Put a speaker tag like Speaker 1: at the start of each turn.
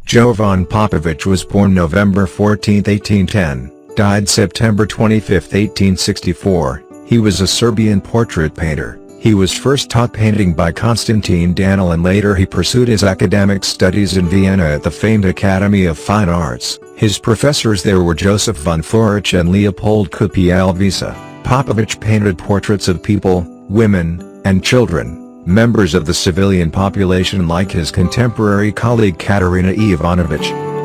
Speaker 1: Jovan Popovic was born November 14, 1810, died September 25, 1864. He was a Serbian portrait painter. He was first taught painting by Konstantin Danil and later he pursued his academic studies in Vienna at the famed Academy of Fine Arts. His professors there were Jovan Führich and Leopold Kupelwieser. Popovic painted portraits of people, women, and children, members of the civilian population like his contemporary colleague Katarina Ivanovic.